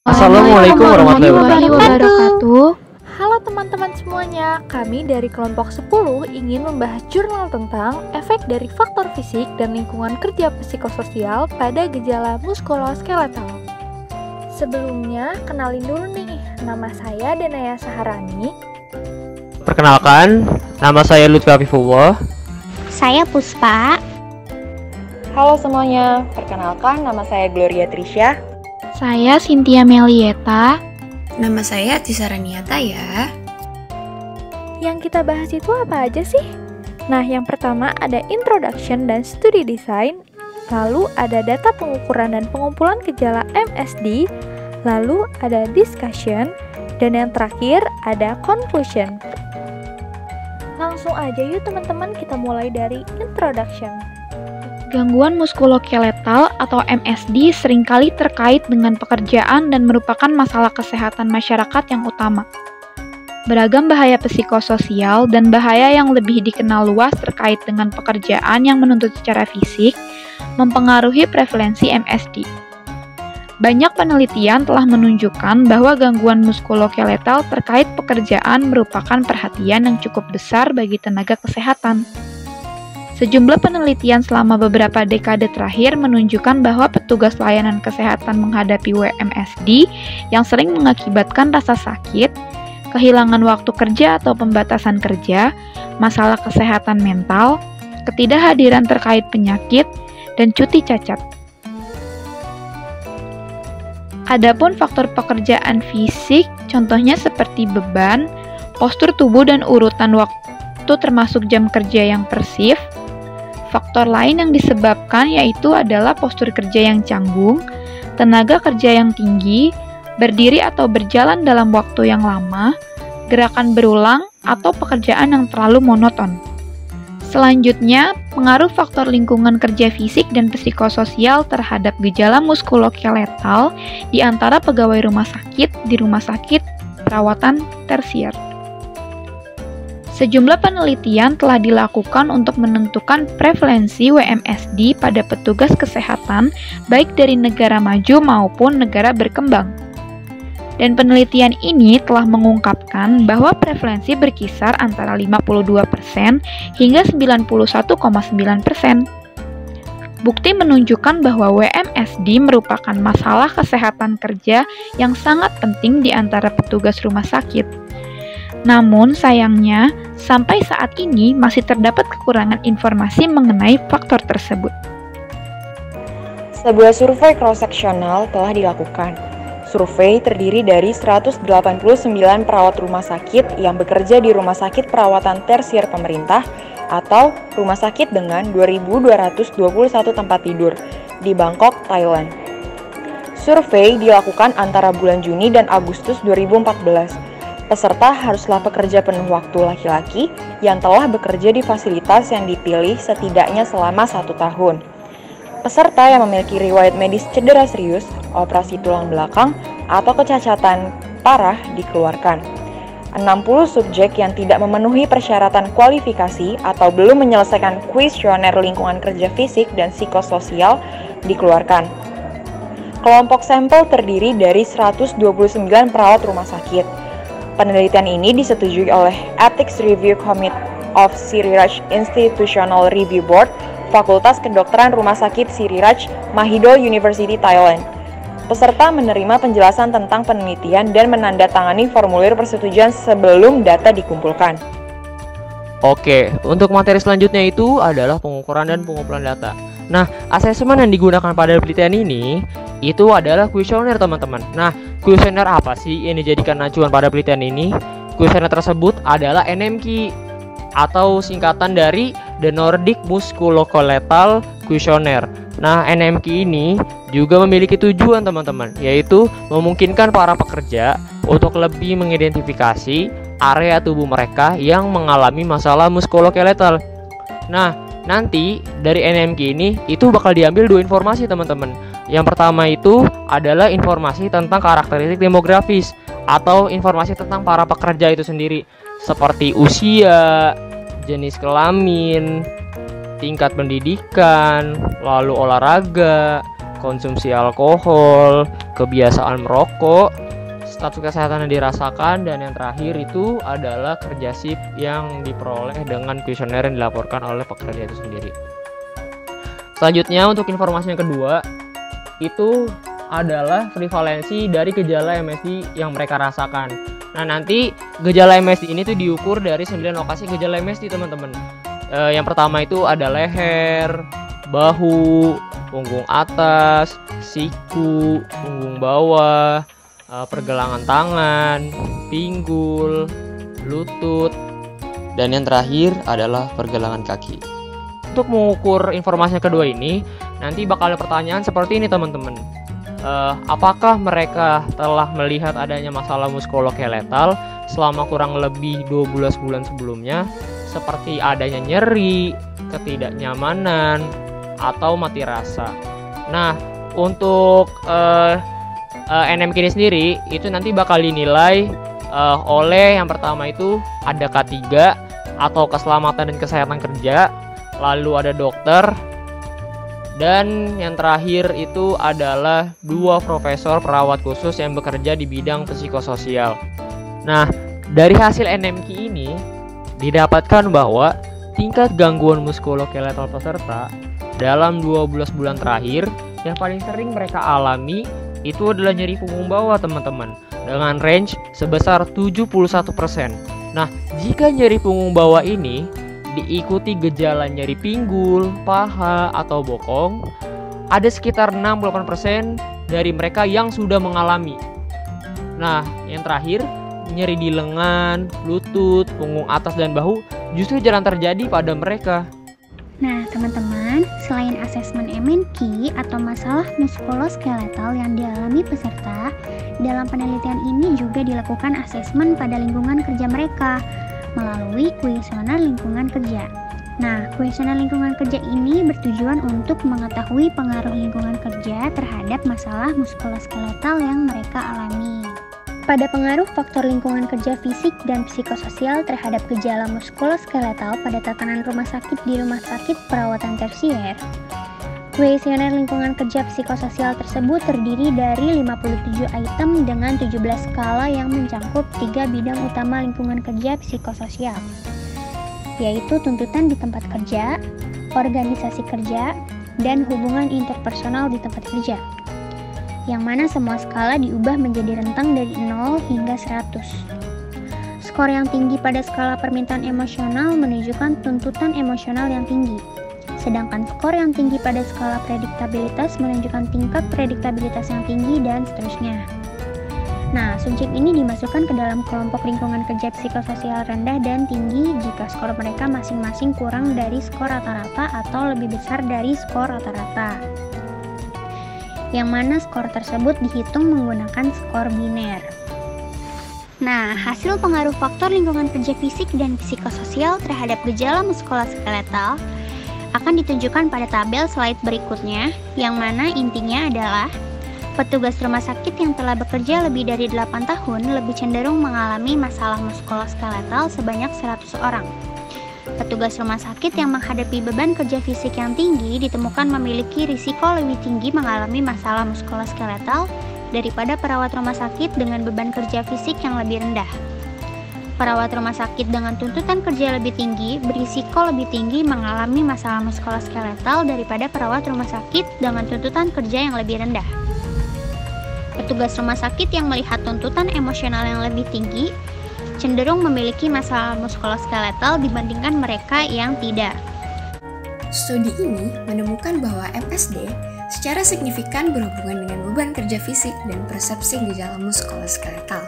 Assalamualaikum warahmatullahi wabarakatuh. Halo teman-teman semuanya, kami dari kelompok 10 ingin membahas jurnal tentang efek dari faktor fisik dan lingkungan kerja psikososial pada gejala muskuloskeletal. Sebelumnya, kenalin dulu nih, nama saya Danaya Saharani. Perkenalkan, nama saya Lutfi Afifullah. Saya Puspa. Halo semuanya, perkenalkan nama saya Gloria Trisha. Saya Cynthia Melieta. Nama saya Tisaraniata ya. Yang kita bahas itu apa aja sih? Nah, yang pertama ada introduction dan studi design, lalu ada data pengukuran dan pengumpulan gejala MSD, lalu ada discussion, dan yang terakhir ada conclusion. Langsung aja yuk teman-teman, kita mulai dari introduction. Gangguan muskuloskeletal atau MSD seringkali terkait dengan pekerjaan dan merupakan masalah kesehatan masyarakat yang utama. Beragam bahaya psikososial dan bahaya yang lebih dikenal luas terkait dengan pekerjaan yang menuntut secara fisik mempengaruhi prevalensi MSD. Banyak penelitian telah menunjukkan bahwa gangguan muskuloskeletal terkait pekerjaan merupakan perhatian yang cukup besar bagi tenaga kesehatan. Sejumlah penelitian selama beberapa dekade terakhir menunjukkan bahwa petugas layanan kesehatan menghadapi WMSD yang sering mengakibatkan rasa sakit, kehilangan waktu kerja atau pembatasan kerja, masalah kesehatan mental, ketidakhadiran terkait penyakit, dan cuti cacat. Adapun faktor pekerjaan fisik, contohnya seperti beban, postur tubuh dan urutan waktu termasuk jam kerja yang persif. Faktor lain yang disebabkan yaitu adalah postur kerja yang canggung, tenaga kerja yang tinggi, berdiri atau berjalan dalam waktu yang lama, gerakan berulang, atau pekerjaan yang terlalu monoton. Selanjutnya, pengaruh faktor lingkungan kerja fisik dan psikososial terhadap gejala muskuloskeletal di antara pegawai rumah sakit di rumah sakit perawatan tersier. Sejumlah penelitian telah dilakukan untuk menentukan prevalensi WMSD pada petugas kesehatan baik dari negara maju maupun negara berkembang. Dan penelitian ini telah mengungkapkan bahwa prevalensi berkisar antara 52% hingga 91,9%. Bukti menunjukkan bahwa WMSD merupakan masalah kesehatan kerja yang sangat penting di antara petugas rumah sakit. Namun sayangnya, sampai saat ini masih terdapat kekurangan informasi mengenai faktor tersebut. Sebuah survei cross-seksional telah dilakukan. Survei terdiri dari 189 perawat rumah sakit yang bekerja di rumah sakit perawatan tersier pemerintah atau rumah sakit dengan 2.221 tempat tidur di Bangkok, Thailand. Survei dilakukan antara bulan Juni dan Agustus 2014. Peserta haruslah pekerja penuh waktu laki-laki yang telah bekerja di fasilitas yang dipilih setidaknya selama 1 tahun. Peserta yang memiliki riwayat medis cedera serius, operasi tulang belakang, atau kecacatan parah dikeluarkan. 60 subjek yang tidak memenuhi persyaratan kualifikasi atau belum menyelesaikan kuesioner lingkungan kerja fisik dan psikososial dikeluarkan. Kelompok sampel terdiri dari 129 perawat rumah sakit. Penelitian ini disetujui oleh Ethics Review Committee of Siriraj Institutional Review Board, Fakultas Kedokteran Rumah Sakit Siriraj, Mahidol University, Thailand. Peserta menerima penjelasan tentang penelitian dan menandatangani formulir persetujuan sebelum data dikumpulkan. Oke, untuk materi selanjutnya itu adalah pengukuran dan pengumpulan data. Nah, asesmen yang digunakan pada penelitian ini itu adalah kuesioner teman-teman. Nah, kuesioner apa sih yang dijadikan acuan pada penelitian ini? Kuesioner tersebut adalah NMQ atau singkatan dari The Nordic Musculoskeletal Questionnaire. Nah, NMQ ini juga memiliki tujuan teman-teman, yaitu memungkinkan para pekerja untuk lebih mengidentifikasi area tubuh mereka yang mengalami masalah muskuloskeletal. Nah, nanti dari NMQ ini itu bakal diambil 2 informasi teman-teman. Yang pertama itu adalah informasi tentang karakteristik demografis atau informasi tentang para pekerja itu sendiri, seperti usia, jenis kelamin, tingkat pendidikan, lalu olahraga, konsumsi alkohol, kebiasaan merokok, status kesehatan yang dirasakan, dan yang terakhir itu adalah kerja shift yang diperoleh dengan kuesioner yang dilaporkan oleh pekerja itu sendiri. Selanjutnya untuk informasi yang kedua itu adalah prevalensi dari gejala MSD yang mereka rasakan. Nah, nanti gejala MSD ini tuh diukur dari 9 lokasi gejala MSD, teman-teman. Yang pertama itu ada leher, bahu, punggung atas, siku, punggung bawah, pergelangan tangan, pinggul, lutut, dan yang terakhir adalah pergelangan kaki. Untuk mengukur informasi yang kedua ini, nanti bakal ada pertanyaan seperti ini, teman-teman. Apakah mereka telah melihat adanya masalah muskuloskeletal selama kurang lebih 12 bulan sebelumnya, seperti adanya nyeri, ketidaknyamanan, atau mati rasa. Nah, untuk NMK ini sendiri itu nanti bakal dinilai oleh yang pertama itu ada K3 atau keselamatan dan kesehatan kerja, lalu ada dokter, dan yang terakhir itu adalah 2 profesor perawat khusus yang bekerja di bidang psikososial. Nah, dari hasil NMK ini didapatkan bahwa tingkat gangguan muskuloskeletal peserta dalam 12 bulan terakhir yang paling sering mereka alami itu adalah nyeri punggung bawah, teman-teman, dengan range sebesar 71%. Nah, jika nyeri punggung bawah ini diikuti gejala nyeri pinggul, paha, atau bokong, ada sekitar 68% dari mereka yang sudah mengalami. Nah, yang terakhir, nyeri di lengan, lutut, punggung atas, dan bahu justru jarang terjadi pada mereka. Nah, teman-teman, selain asesmen MNK atau masalah muskuloskeletal yang dialami peserta, dalam penelitian ini juga dilakukan asesmen pada lingkungan kerja mereka melalui kuesioner lingkungan kerja. Nah, kuesioner lingkungan kerja ini bertujuan untuk mengetahui pengaruh lingkungan kerja terhadap masalah muskuloskeletal yang mereka alami. Pada pengaruh faktor lingkungan kerja fisik dan psikososial terhadap gejala muskuloskeletal pada tatanan rumah sakit di rumah sakit perawatan tersier, kuesioner lingkungan kerja psikososial tersebut terdiri dari 57 item dengan 17 skala yang mencakup 3 bidang utama lingkungan kerja psikososial, yaitu tuntutan di tempat kerja, organisasi kerja, dan hubungan interpersonal di tempat kerja, yang mana semua skala diubah menjadi rentang dari 0 hingga 100. Skor yang tinggi pada skala permintaan emosional menunjukkan tuntutan emosional yang tinggi, sedangkan skor yang tinggi pada skala prediktabilitas menunjukkan tingkat prediktabilitas yang tinggi, dan seterusnya. Nah, subjek ini dimasukkan ke dalam kelompok lingkungan kerja psikososial rendah dan tinggi jika skor mereka masing-masing kurang dari skor rata-rata atau lebih besar dari skor rata-rata, yang mana skor tersebut dihitung menggunakan skor biner. Nah, hasil pengaruh faktor lingkungan kerja fisik dan psikososial terhadap gejala muskuloskeletal akan ditunjukkan pada tabel slide berikutnya, yang mana intinya adalah petugas rumah sakit yang telah bekerja lebih dari 8 tahun lebih cenderung mengalami masalah muskuloskeletal sebanyak 100 orang. Petugas rumah sakit yang menghadapi beban kerja fisik yang tinggi ditemukan memiliki risiko lebih tinggi mengalami masalah muskuloskeletal daripada perawat rumah sakit dengan beban kerja fisik yang lebih rendah. Perawat rumah sakit dengan tuntutan kerja lebih tinggi berisiko lebih tinggi mengalami masalah muskuloskeletal daripada perawat rumah sakit dengan tuntutan kerja yang lebih rendah. Petugas rumah sakit yang melihat tuntutan emosional yang lebih tinggi cenderung memiliki masalah muskuloskeletal dibandingkan mereka yang tidak. Studi ini menemukan bahwa MSD secara signifikan berhubungan dengan beban kerja fisik dan persepsi gejala muskuloskeletal.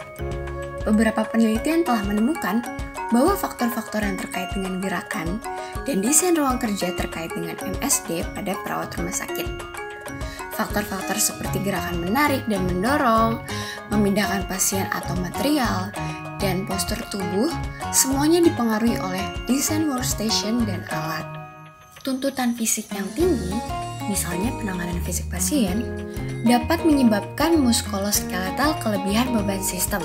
Beberapa penelitian telah menemukan bahwa faktor-faktor yang terkait dengan gerakan dan desain ruang kerja terkait dengan MSD pada perawat rumah sakit. Faktor-faktor seperti gerakan menarik dan mendorong, memindahkan pasien atau material, dan postur tubuh semuanya dipengaruhi oleh desain workstation dan alat. Tuntutan fisik yang tinggi, misalnya penanganan fisik pasien, dapat menyebabkan muskuloskeletal kelebihan beban sistem.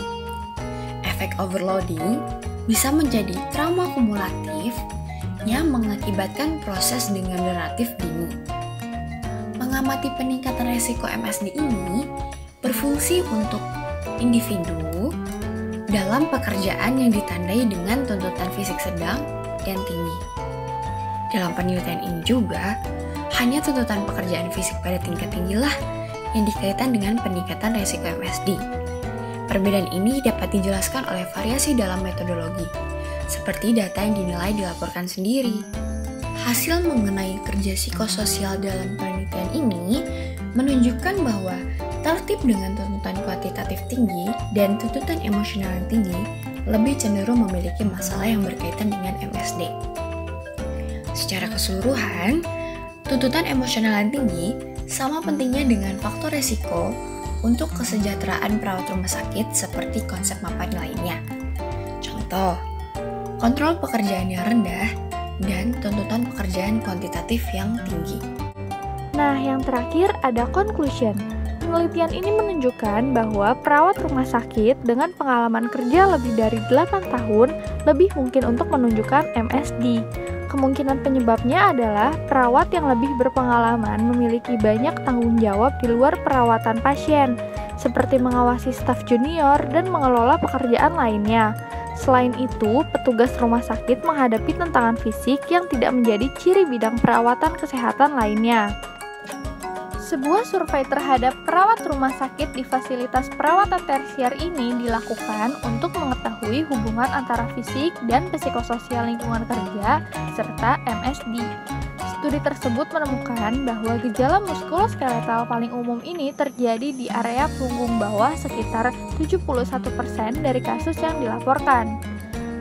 Efek overloading bisa menjadi trauma kumulatif yang mengakibatkan proses degeneratif dini. Mengamati peningkatan resiko MSD ini berfungsi untuk individu dalam pekerjaan yang ditandai dengan tuntutan fisik sedang dan tinggi. Dalam penelitian ini juga, hanya tuntutan pekerjaan fisik pada tingkat tinggilah yang dikaitkan dengan peningkatan resiko MSD. Perbedaan ini dapat dijelaskan oleh variasi dalam metodologi, seperti data yang dinilai dilaporkan sendiri. Hasil mengenai kerja psikososial dalam penelitian ini menunjukkan bahwa tertib dengan tuntutan kuantitatif tinggi dan tuntutan emosional yang tinggi lebih cenderung memiliki masalah yang berkaitan dengan MSD. Secara keseluruhan, tuntutan emosional yang tinggi sama pentingnya dengan faktor resiko untuk kesejahteraan perawat rumah sakit seperti konsep mapan lainnya. Contoh, kontrol pekerjaan yang rendah dan tuntutan pekerjaan kuantitatif yang tinggi. Nah, yang terakhir ada conclusion. Penelitian ini menunjukkan bahwa perawat rumah sakit dengan pengalaman kerja lebih dari 8 tahun lebih mungkin untuk menunjukkan MSD. Kemungkinan penyebabnya adalah perawat yang lebih berpengalaman memiliki banyak tanggung jawab di luar perawatan pasien, seperti mengawasi staf junior dan mengelola pekerjaan lainnya. Selain itu, petugas rumah sakit menghadapi tantangan fisik yang tidak menjadi ciri bidang perawatan kesehatan lainnya. Sebuah survei terhadap perawat rumah sakit di fasilitas perawatan tersier ini dilakukan untuk mengetahui hubungan antara fisik dan psikososial lingkungan kerja serta MSD. Studi tersebut menemukan bahwa gejala muskuloskeletal paling umum ini terjadi di area punggung bawah sekitar 71% dari kasus yang dilaporkan.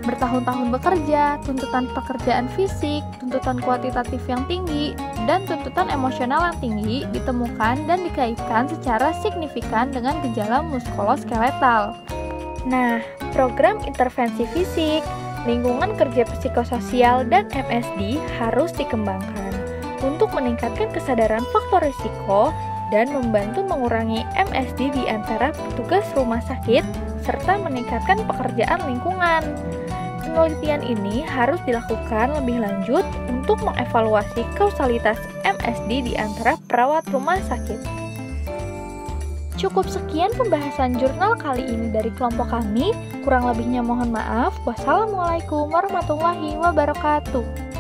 Bertahun-tahun bekerja, tuntutan pekerjaan fisik, tuntutan kuantitatif yang tinggi, dan tuntutan emosional yang tinggi ditemukan dan dikaitkan secara signifikan dengan gejala muskuloskeletal. Nah, program intervensi fisik, lingkungan kerja psikososial, dan MSD harus dikembangkan untuk meningkatkan kesadaran faktor risiko dan membantu mengurangi MSD di antara petugas rumah sakit serta meningkatkan pekerjaan lingkungan. Penelitian ini harus dilakukan lebih lanjut untuk mengevaluasi kausalitas MSD di antara perawat rumah sakit. Cukup sekian pembahasan jurnal kali ini dari kelompok kami. Kurang lebihnya mohon maaf. Wassalamualaikum warahmatullahi wabarakatuh.